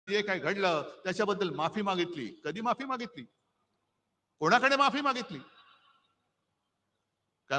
जे काय घडलं त्याच्याबद्दल माफी मागितली. कधी माफी मागितली? कोणाकडे माफी मागितली? का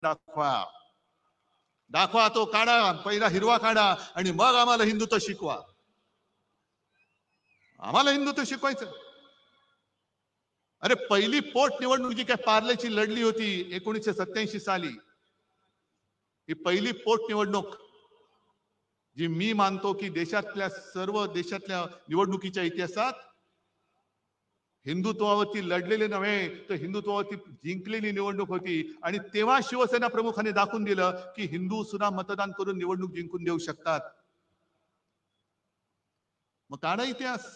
दाखवा दाखवा तो काढा, पहिला हिरवा काढा आणि मग आम्हाला हिंदुत्व शिकवा. आम्हाला हिंदुत्व शिकवायचं. अरे पहिली पोट निवडणूक जी काय पार्लेची लढली होती 1987 साली, ही पहिली पोट निवडणूक जी मी मानतो की सर्व देशातल्या निवडणुकीच्या इतिहासात हिंदुत्वावरती लढलेले नव्हे तर हिंदुत्वावरती जिंकलेली निवडणूक होती. आणि तेव्हा शिवसेना प्रमुखांनी दाखवून दिलं की हिंदू सुद्धा मतदान करून निवडणूक जिंकून देऊ शकतात. मग काढा इतिहास.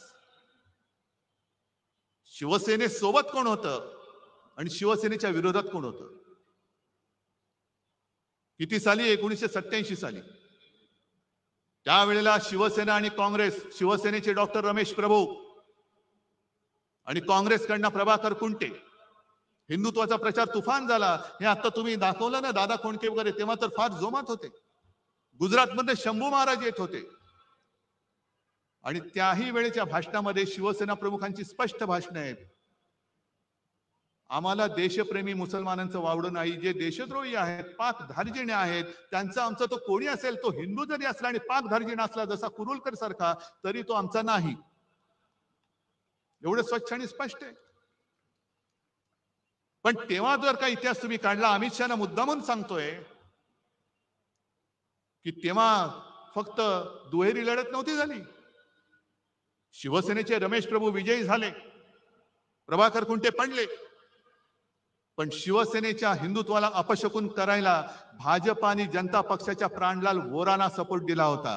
शिवसेनेसोबत कोण होतं आणि शिवसेनेच्या विरोधात कोण होतं? किती साली? 1987 साली. त्यावेळेला शिवसेना आणि काँग्रेस, शिवसेनेचे डॉक्टर रमेश प्रभू आणि काँग्रेसकडनं प्रभाकर कुंटे, हिंदुत्वाचा प्रचार तुफान झाला. हे आता तुम्ही दाखवलं ना दादा कोंडके वगैरे, तेव्हा तर फार जोमात होते. गुजरातमध्ये शंभू महाराज येत होते आणि त्याही वेळेच्या भाषणामध्ये शिवसेना प्रमुखांची स्पष्ट भाषण आहेत. आम्हाला देशप्रेमी मुसलमानांचं वावडं नाही. जे देशद्रोही आहेत, पाक धार्जिणे आहेत, त्यांचा आमचा तो कोणी असेल, तो हिंदू जरी असला आणि पाक धार्जिण असला जसा कुरुलकर सारखा, तरी तो आमचा नाही. एवढं स्वच्छ आणि स्पष्ट आहे. पण तेव्हा जर का इतिहास तुम्ही काढला, अमित शहाना मुद्दामून सांगतोय की तेव्हा फक्त दुहेरी लढत नव्हती झाली. शिवसेनेचे रमेश प्रभू विजयी झाले, प्रभाकर कुंटे पडले, पण शिवसेनेच्या हिंदुत्वाला अपशकुन करायला भाजप आणि जनता पक्षाच्या प्राणलाल वोरांना सपोर्ट दिला होता.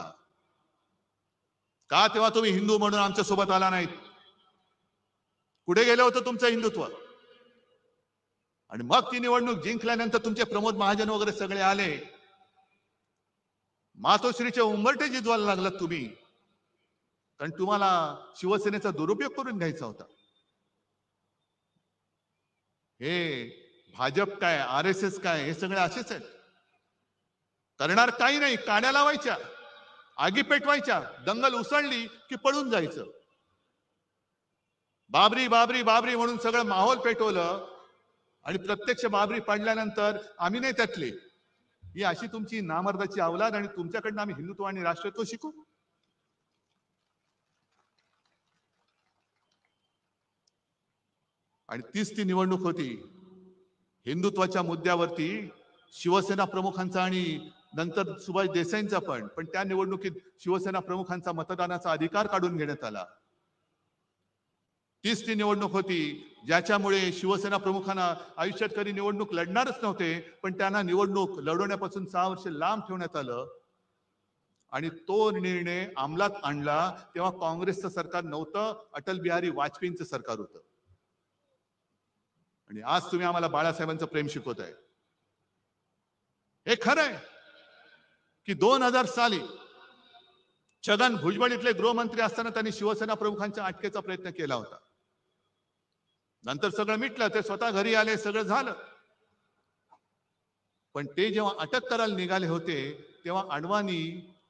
का तेव्हा तुम्ही हिंदू म्हणून आमच्या सोबत आला नाहीत? कुठे गेलं होतं तुमचं हिंदुत्व? आणि मग ती निवडणूक जिंकल्यानंतर तुमचे प्रमोद महाजन वगैरे सगळे आले, मातोश्रीचे उंबरठे जिजवायला लागलात तुम्ही, कारण तुम्हाला शिवसेनेचा दुरुपयोग करून घ्यायचा होता. हे भाजप काय, RSS काय, हे सगळे असेच आहेत. करणार काही नाही, काड्या लावायच्या, आगी पेटवायच्या, दंगल उसळली की पळून जायचं. बाबरी बाबरी बाबरी म्हणून सगळं माहोल पेटवलं आणि प्रत्यक्ष बाबरी पडल्यानंतर आम्ही नाही त्यातले. ही अशी तुमची नामर्दाची अवलाद आणि तुमच्याकडनं आम्ही हिंदुत्व आणि राष्ट्रत्व शिकू? आणि तीच ती निवडणूक होती हिंदुत्वाच्या मुद्द्यावरती शिवसेना प्रमुखांचा आणि नंतर सुभाष देसाईंचा पण त्या निवडणुकीत शिवसेना प्रमुखांचा मतदानाचा अधिकार काढून घेण्यात आला. तीच ती निवडणूक होती ज्याच्यामुळे शिवसेना प्रमुखांना आयुष्यात कधी निवडणूक लढणारच नव्हते, पण त्यांना निवडणूक लढवण्यापासून 6 वर्ष लांब ठेवण्यात आलं. आणि तो निर्णय अंमलात आणला तेव्हा काँग्रेसचं सरकार नव्हतं, अटल बिहारी वाजपेयींचं सरकार होतं. आणि आज तुम्ही आम्हाला बाळासाहेबांचं प्रेम शिकवताय. हे खरं आहे की 2000 साली छगन भुजबळ इथले गृहमंत्री असताना त्यांनी शिवसेना प्रमुखांच्या अटकेचा प्रयत्न केला होता. नंतर सगळं मिटलं, ते स्वतः घरी आले, सगळं झालं. पण ते जेव्हा अटक करायला निघाले होते तेव्हा अडवाणी,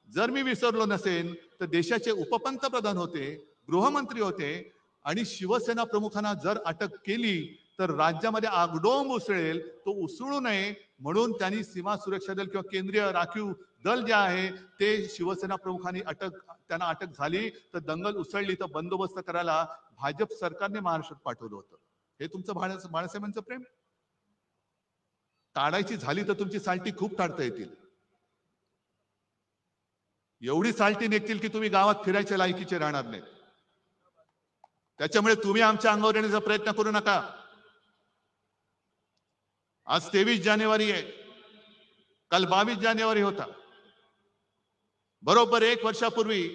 जर मी विसरलो नसेल तर देशाचे उपपंतप्रधान होते, गृहमंत्री होते. आणि शिवसेना प्रमुखांना जर अटक केली तर राज्यामध्ये आगडोंब उसळेल, तो उसळू नये म्हणून त्यांनी सीमा सुरक्षा दल किंवा केंद्रीय राखीव दल जे आहे ते शिवसेना प्रमुखांनी त्यांना अटक झाली तर दंगल उसळली तर बंदोबस्त करायला भाजप सरकारने महाराष्ट्रात पाठवलं होतं. हे तुमचं बाळासाहेबांचं प्रेम? टाळायची झाली तर तुमची साल्टी खूप टाळता येतील. एवढी साल्टी निघतील की तुम्ही गावात फिरायच्या लायकीचे राहणार नाही. त्याच्यामुळे तुम्ही आमच्या अंगावर येण्याचा प्रयत्न करू नका. आज 23 जानेवारी आहे, काल 22 जानेवारी होता. बरोबर 1 वर्षापूर्वी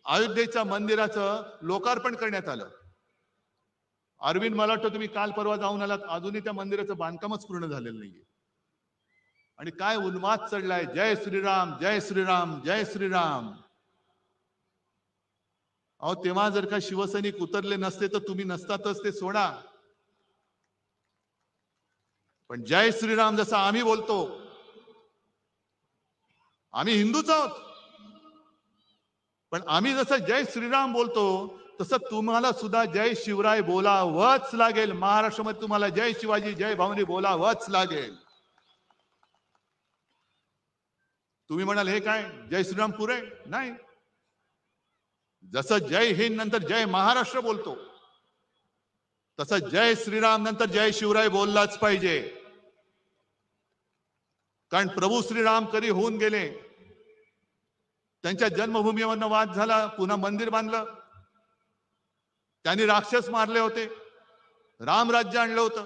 अयोध्येच्या मंदिराचं लोकार्पण करण्यात आलं. अरविंद, मला वाटतं तुम्ही काल परवा जाऊन आलात, अजूनही त्या मंदिराचं बांधकामच पूर्ण झालेलं नाहीये. आणि काय उन्माद चढलाय, जय श्रीराम जय श्रीराम जय श्रीराम. अहो, तेव्हा जर का शिवसैनिक उतरले नसते तर तुम्ही नसतातच, ते सोडा. पण जय श्रीराम जसं आम्ही बोलतो, आम्ही हिंदूच आहोत, पण आम्ही जसं जय श्रीराम बोलतो तसं तुम्हाला सुद्धा जय शिवराय बोलावंच लागेल. महाराष्ट्रामध्ये तुम्हाला जय शिवाजी जय भवानी बोलावंच लागेल. तुम्ही म्हणाल हे काय जय श्रीराम पुरे नाही. जसं जय हिंद नंतर जय महाराष्ट्र बोलतो तसं जय श्रीराम नंतर जय शिवराय बोललाच पाहिजे. कारण प्रभू श्रीराम कधी होऊन गेले, त्यांच्या जन्मभूमीवरनं वाद झाला, पुन्हा मंदिर बांधलं, त्यांनी राक्षस मारले होते, रामराज्य आणलं होतं.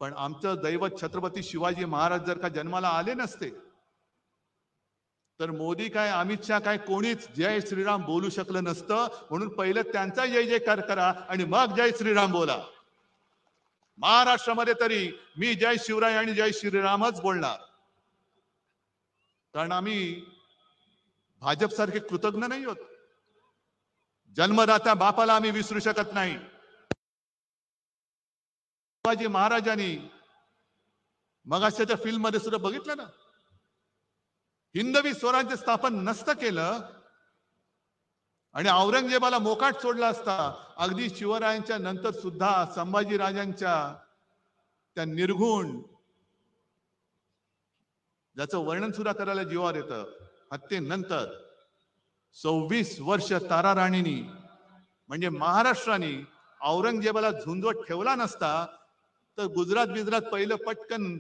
पण आमचं दैवत छत्रपती शिवाजी महाराज जर का जन्माला आले नसते तर मोदी काय, अमित शहा काय, कोणीच जय श्रीराम बोलू शकलं नसतं. म्हणून पहिलं त्यांचा जय जयकार करा आणि मग जय श्रीराम बोला. महाराष्ट्रामध्ये तरी मी जय शिवराय आणि जय श्रीरामच बोलणार. कारण आम्ही भाजप सारखे कृतज्ञ नाही होत. जन्मदात्या बापाला आम्ही विसरू शकत नाही. शिवाजी महाराजांनी मगाच्या फिल्म मध्ये सुद्धा बघितलं ना, हिंदवी स्वराज्य स्थापन नसतं केलं आणि औरंगजेबाला मोकाट सोडला असता. अगदी शिवरायांच्या नंतर सुद्धा संभाजी राजांच्या त्या निर्घुण, ज्याचं वर्णन सुद्धा करायला जीवावर येतं, हत्येनंतर 26 वर्ष तारा राणीनी म्हणजे महाराष्ट्राने औरंगजेबाला झुंजवत ठेवला नसता तर गुजरात पहिलं पटकन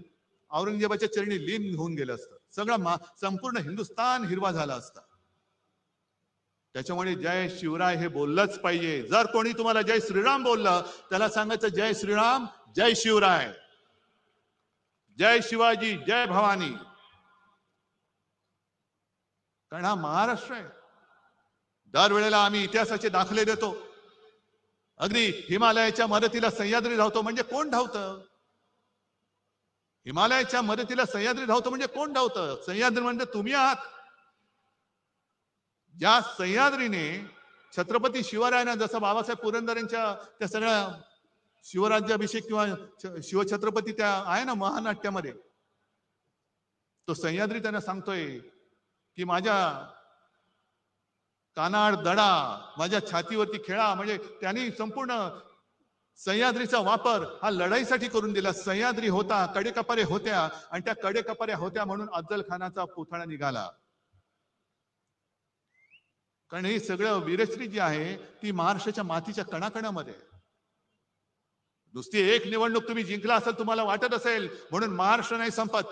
औरंगजेबाच्या चरणी लीन होऊन गेलं असतं. सगळं संपूर्ण हिंदुस्थान हिरवा झाला असता. त्याच्यामुळे जय शिवराय हे बोललंच पाहिजे. जर कोणी तुम्हाला जय श्रीराम बोललं त्याला सांगायचं जय श्रीराम जय शिवराय, जय शिवाजी जय भवानी. कारण हा महाराष्ट्र आहे. दरवेळेला आम्ही इतिहासाचे दाखले देतो. अगदी हिमालयाच्या मदतीला सह्याद्री धावतो म्हणजे कोण धावतं? हिमालयाच्या मदतीला सह्याद्री धावतो म्हणजे कोण धावतं? सह्याद्री म्हणजे तुम्ही आहात. ज्या सह्याद्रीने छत्रपती शिवरायांना, जसं बाबासाहेब पुरंदरेंच्या त्या सगळ्या शिवराज्याभिषेक किंवा शिवछत्रपती त्या आहे ना महानाट्यामध्ये, तो सह्याद्री त्यांना सांगतोय की माझ्या कानाड दडा, माझ्या छातीवरती खेळा. म्हणजे त्यांनी संपूर्ण सह्याद्रीचा वापर हा लढाईसाठी करून दिला. सह्याद्री होता, कडेकपारे होत्या, आणि त्या कडेकपाऱ्या होत्या म्हणून अफजल खानाचा पुतळा निघाला. कारण हे सगळं वीरश्री जी आहे ती महाराष्ट्राच्या मातीच्या कणाकणामध्ये. नुसती एक निवडणूक तुम्ही जिंकला असेल, तुम्हाला वाटत असेल म्हणून महाराष्ट्र नाही संपत.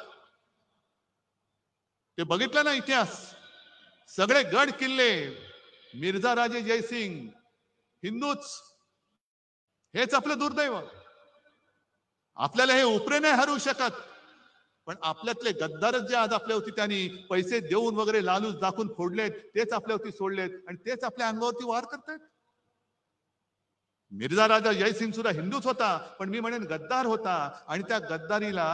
ते बघितलं ना इतिहास, सगळे गड किल्ले मिर्झा राजे जयसिंग हिंदूच, हेच आपलं दुर्दैव. आपल्याला हे उपरे नाही हरवू शकत, पण आपल्यातले गद्दारच जे आज आपल्यावरती त्यांनी पैसे देऊन वगैरे लालूच दाखवून फोडलेत, तेच आपल्यावरती सोडलेत आणि तेच आपल्या अंगावरती वार करतायत. मिर्झा राजा जयसिंग सुद्धा हिंदूच होता, पण मी म्हणेन गद्दार होता. आणि त्या गद्दारीला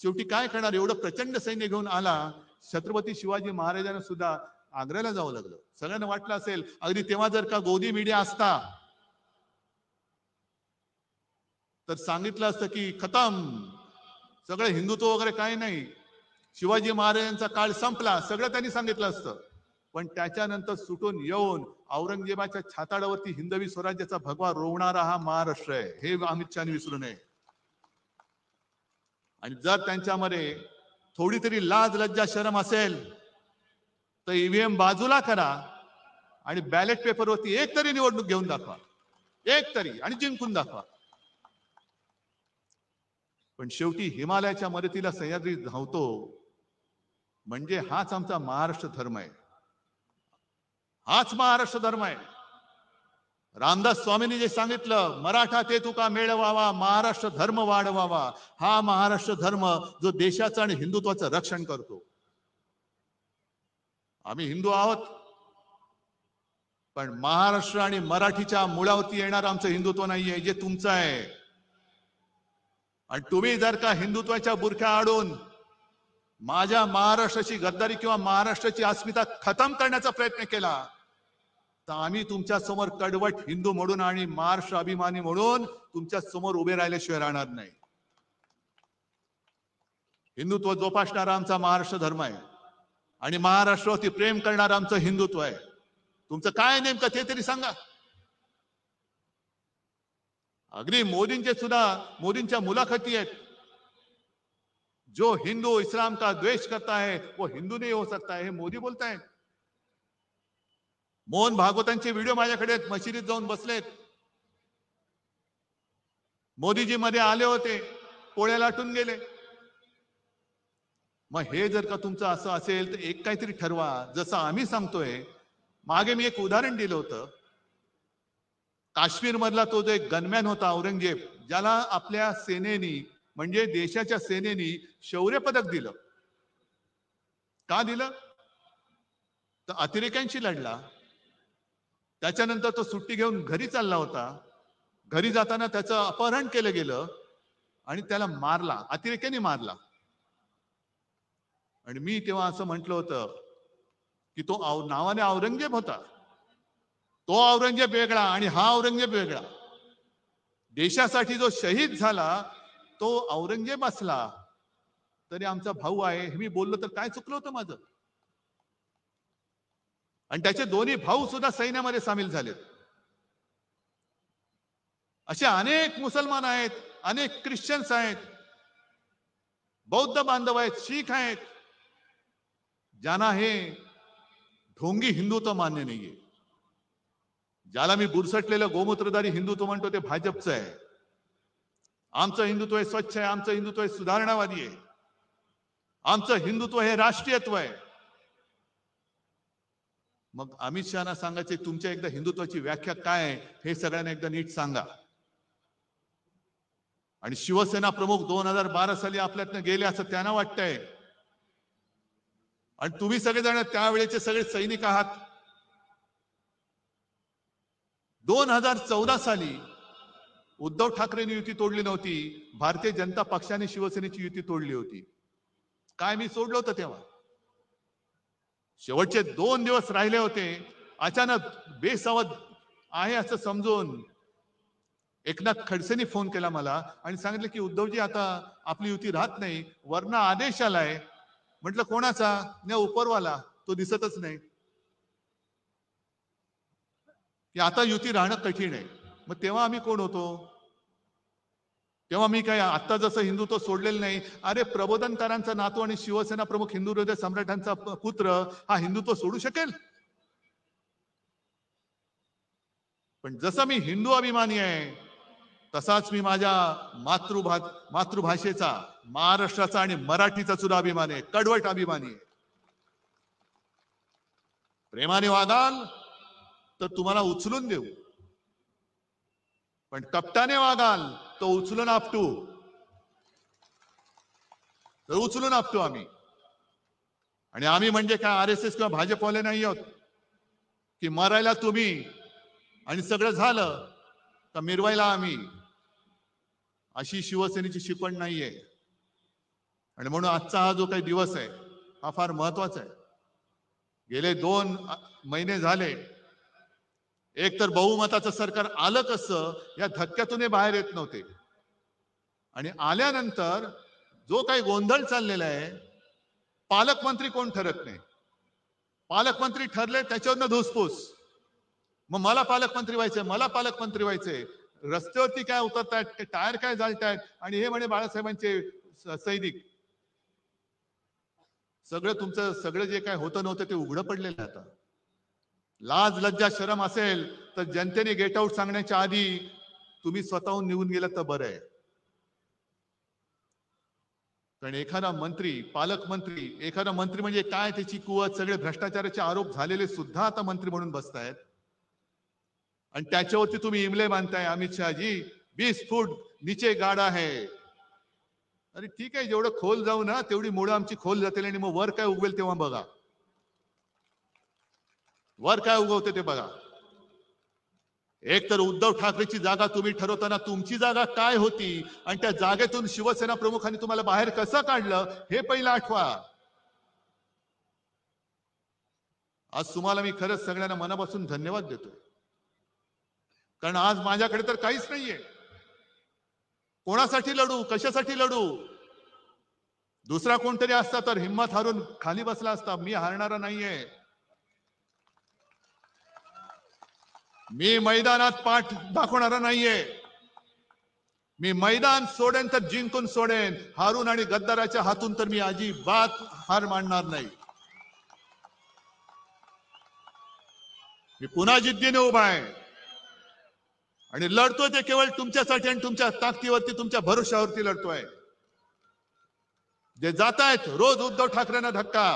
शेवटी काय करणार, एवढं प्रचंड सैन्य घेऊन आला. छत्रपती शिवाजी महाराजांना सुद्धा आग्र्याला जावं लागलं. सगळ्यांना वाटलं असेल अगदी तेव्हा जर का गोदी मीडिया असता तर सांगितलं असतं की खतम, सगळं हिंदुत्व वगैरे काही नाही, शिवाजी महाराजांचा काळ संपला, सगळं त्यांनी सांगितलं असतं. पण त्याच्यानंतर सुटून येऊन औरंगजेबाच्या छाताडावरती हिंदवी स्वराज्याचा भगवा रोवणारा हा महाराष्ट्र आहे, हे अमित शहाने विसरू नये. आणि जर त्यांच्यामध्ये थोडी तरी लाज लज्जा शरम असेल तर ईव्हीएम बाजूला करा आणि बॅलेट पेपरवरती एक तरी निवडणूक घेऊन दाखवा, एक तरी, आणि जिंकून दाखवा. पण शेवटी हिमालयाच्या मदतीला सह्याद्री धावतो म्हणजे हाच आमचा महाराष्ट्र धर्म आहे, हाच महाराष्ट्र धर्म आहे. रामदास स्वामींनी जे सांगितलं, मराठा ते तुका मेळवावा, महाराष्ट्र धर्म वाढवावा, हा महाराष्ट्र धर्म जो देशाचं आणि हिंदुत्वाचं रक्षण करतो. आम्ही हिंदू आहोत, पण महाराष्ट्र आणि मराठीच्या मुळावरती येणार आमचं हिंदुत्व नाहीये, जे तुमचं आहे. आणि तुम्ही जर का हिंदुत्वाच्या बुरख्या आडून माझ्या महाराष्ट्राची गद्दारी किंवा महाराष्ट्राची अस्मिता खतम करण्याचा प्रयत्न केला तर आम्ही तुमच्या समोर कडवट हिंदू म्हणून आणि महाराष्ट्र अभिमानी म्हणून तुमच्या समोर उभे राहिल्याशिवाय राहणार नाही. हिंदुत्व जोपासणारा आमचा महाराष्ट्र धर्म आहे आणि महाराष्ट्रावरती प्रेम करणारं आमचं हिंदुत्व आहे. तुमचं काय नेमकं ते तरी सांगा. अगदी मोदींच्या मुलाखती आहेत, जो हिंदू इस्लाम का द्वेष करता है वो हिंदू नहीं हो सकता है, हे मोदी बोलतायत. मोहन भागवतांचे व्हिडिओ माझ्याकडे मशिदीत जाऊन बसलेत. मोदीजी मध्ये आले होते, पोळ्या लाटून गेले. मग हे जर का तुमचं असं असेल तर एक काहीतरी ठरवा, जसं आम्ही सांगतोय. मागे मी एक उदाहरण दिलं होतं, काश्मीर मधला तो जो एक गनमॅन होता औरंगजेब, ज्याला आपल्या सेनेनी म्हणजे देशाच्या सेनेनी शौर्य पदक दिलं. का दिलं? तर अतिरेक्यांशी लढला. त्याच्यानंतर तो सुट्टी घेऊन घरी चालला होता. घरी जाताना त्याचं अपहरण केलं गेलं आणि त्याला मारला, अतिरेक्यांनी मारला. आणि मी तेव्हा असं म्हटलं होतं की तो नावाने औरंगजेब होता, तो औरंगजेब वेगळा आणि हा औरंगजेब वेगळा. देशासाठी जो शहीद झाला तो औरंगजेब असला तरी आमचा भाऊ आहे, हे मी बोललो तर काय चुकलं होतं माझं? आणि त्याचे दोन्ही भाऊ सुद्धा सैन्यामध्ये सामील झालेत. असे अनेक मुसलमान आहेत, अनेक ख्रिश्चन्स आहेत, बौद्ध बांधव आहेत, शीख आहेत, ज्यांना हे ढोंगी हिंदुत्व मान्य नाहीये. ज्याला मी बुरसटलेलं गोमूत्रधारी हिंदुत्व म्हणतो ते भाजपचं आहे. आमचं हिंदुत्व हे स्वच्छ आहे, आमचं हिंदुत्व हे सुधारणावादी आहे, आमचं हिंदुत्व हे राष्ट्रीयत्व आहे. मग अमित शहाना सांगायचे तुमच्या एकदा हिंदुत्वाची व्याख्या काय आहे हे सगळ्यांना एकदा नीट सांगा. आणि शिवसेना प्रमुख 2012 साली आपल्यातनं गेले असं त्यांना वाटतंय. आणि तुम्ही सगळेजण त्यावेळेचे सगळे सैनिक आहात. 2014 साली उद्धव ठाकरेंनी युती तोडली नव्हती, भारतीय जनता पक्षाने शिवसेनेची युती तोडली होती. काय मी सोडलं होतं तेव्हा? शेवटचे 2 दिवस राहिले होते, अचानक बेसावध आहे असं समजून एकनाथ खडसेंनी फोन केला मला आणि सांगितलं की उद्धवजी आता आपली युती राहत नाही, वरनं आदेश आलाय. म्हटलं कोणाचा? नाही, उपरवाला, तो दिसतच नाही, की आता युती राहणं कठीण आहे. मग तेव्हा आम्ही कोण होतो? तेव्हा मी काय आता जसं हिंदुत्व सोडलेलं नाही. अरे प्रबोधनकारांचा नातू आणि शिवसेना प्रमुख हिंदू हृदय सम्राटांचा पुत्र हा हिंदुत्व सोडू शकेल? पण जसं मी हिंदू अभिमानी आहे तसाच मी माझ्या मातृभाषेचा, महाराष्ट्राचा आणि मराठीचा सुद्धा अभिमान आहे, कडवट अभिमानी आहे. प्रेमाने वागाल तर तुम्हाला उचलून देऊ, पण कपटाने वागाल तो उचलून आपटू, तर उचलून आपटू आम्ही. आणि आम्ही म्हणजे काय आरएसएस किंवा भाजपवाले नाही आहोत की मरायला तुम्ही आणि सगळं झालं तर मिरवायला आम्ही. अशी शिवसेनेची शिकवण नाहीये. आणि म्हणून आजचा हा जो काही दिवस आहे हा फार महत्वाचा आहे. गेले 2 महिने झाले, एक तर बहुमताचं सरकार आलं कसं या धक्क्यातून बाहेर येत नव्हते, आणि आल्यानंतर जो काही गोंधळ चाललेला आहे, पालकमंत्री कोण ठरत नाही. पालकमंत्री ठरले त्याच्यावरनं धुसफूस. मग मला पालकमंत्री व्हायचंय, मला पालकमंत्री व्हायचंय. रस्त्यावरती काय उतरतायत, टायर काय जाळतायत, आणि हे म्हणे बाळासाहेबांचे सैनिक. सगळं तुमचं सगळं जे काय होतं नव्हतं ते उघडं पडलेलं आहे आता. लाज लज्जा शरम असेल तर जनतेने गेट आउट सांगण्याच्या आधी तुम्ही स्वतःहून निघून गेलात तर बरं आहे. कारण एखादा मंत्री, पालकमंत्री, एखादा मंत्री म्हणजे काय त्याची कुवत, सगळे भ्रष्टाचाराचे आरोप झालेले सुद्धा आता मंत्री म्हणून बसतायत. आणि त्याच्यावरती तुम्ही इमले बांधताय, अमित शहाजी 20 फूट नीचे गाडा है. अरे ठीक आहे, जेवढं खोल जाऊ ना तेवढी मुळं आमची खोल जातील, आणि मग वर काय उगवेल तेव्हा बघा. वर काय उगवते ते बघा. एक तर उद्धव ठाकरेची जागा तुम्ही ठरवताना तुमची जागा काय होती आणि त्या जागेतून शिवसेना प्रमुखांनी तुम्हाला बाहेर कसं काढलं हे पहिलं आठवा. आज तुम्हाला मी खरंच सगळ्यांना मनापासून धन्यवाद देतोय, कारण आज माझ्याकडे तर काहीच नाहीये. कोणासाठी लढू, कशासाठी लढू? दुसरा कोणतरी असता तर हिम्मत हारून खाली बसला असता. मी हारणारा नाहीये. मी मैदानात पाठ दाखवणारा नाहीये. मी मैदान सोडेन तर जिंकून सोडेन. हारून आणि गद्दाराच्या हातून तर मी अजिबात हार मानणार नाही. मी पुन्हा जिद्दीने उभा आहे आणि लढतोय ते केवळ तुमच्यासाठी आणि तुमच्या ताकदीवरती, तुमच्या भरोशावरती लढतोय. जे जात आहेत रोज उद्धव ठाकरेंना धक्का.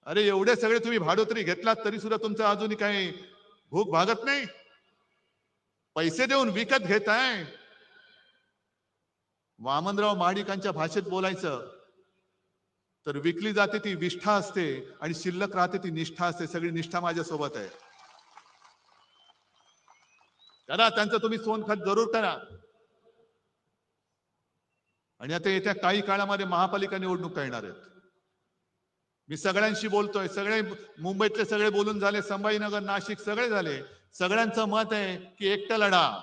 अरे एवढे सगळे तुम्ही भाडोत्री घेतलात तरी सुद्धा तुमचं अजूनही काही भूक भागत नाही. पैसे देऊन विकत घेताय. वामनराव महाडिकांच्या भाषेत बोलायचं तर विकली जाते ती विष्ठा असते आणि शिल्लक राहते ती निष्ठा असते. सगळी निष्ठा माझ्या सोबत आहे. करा त्यांचं तुम्ही सोनखत जरूर करा. आणि आता येत्या काही काळामध्ये महापालिका निवडणुका येणार आहेत. मी सगळ्यांशी बोलतोय, सगळे मुंबईतले सगळे बोलून झाले, संभाजीनगर, नाशिक सगळे झाले. सगळ्यांचं मत आहे की एकटं लढा.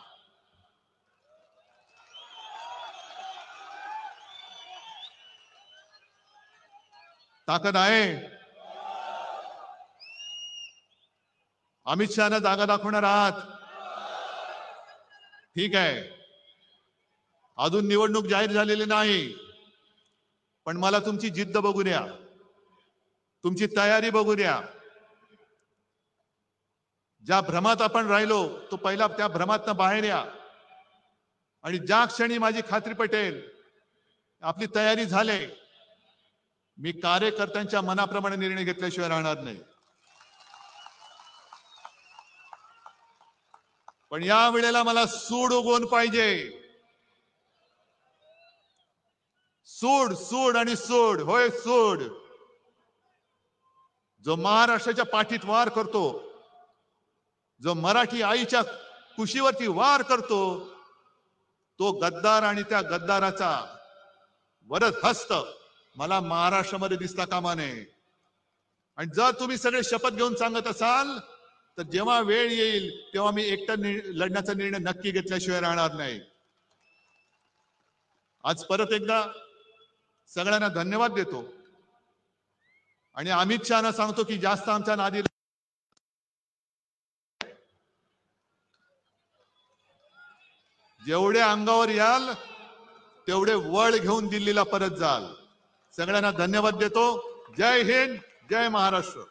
ताकद आहे. अमित शहाना जागा दाखवणार आहात. ठीक आहे, अजून निवडणूक जाहीर झालेली नाही, पण मला तुमची जिद्द बघू द्या, तुमची तयारी बघू द्या. ज्या भ्रमात आपण राहिलो तो पहिला त्या भ्रमातनं बाहेर या. आणि ज्या क्षणी माझी खात्री पटेल आपली तयारी झाले, मी कार्यकर्त्यांच्या मनाप्रमाणे निर्णय घेतल्याशिवाय राहणार नाही. पण या वेळेला मला सूड उगवून पाहिजे. सूड, सूड आणि सूड. होय सूड. जो महाराष्ट्राच्या पाठीत वार करतो, जो मराठी आईच्या कुशीवरती वार करतो, तो गद्दार आणि त्या गद्दाराचा वरद हस्त मला महाराष्ट्रामध्ये दिसता कामा नये. आणि जर तुम्ही सगळे शपथ घेऊन सांगत असाल तर जेव्हा वेळ येईल तेव्हा मी एकटा लढण्याचा निर्णय नक्की घेतल्याशिवाय राहणार नाही. आज परत एकदा सगळ्यांना धन्यवाद देतो आणि अमित शहाना सांगतो की जास्त आमच्या नादी जेवढे अंगावर याल तेवढे वळ घेऊन दिल्लीला परत जाल. सगळ्यांना धन्यवाद देतो. जय हिंद, जय महाराष्ट्र.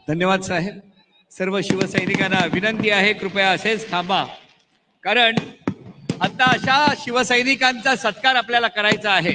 धन्यवाद साहेब. सर्व शिवसैनिकांना विनंती आहे कृपया असेच थांबा, कारण आता अशा शिवसैनिकांचा सत्कार आपल्याला करायचा आहे.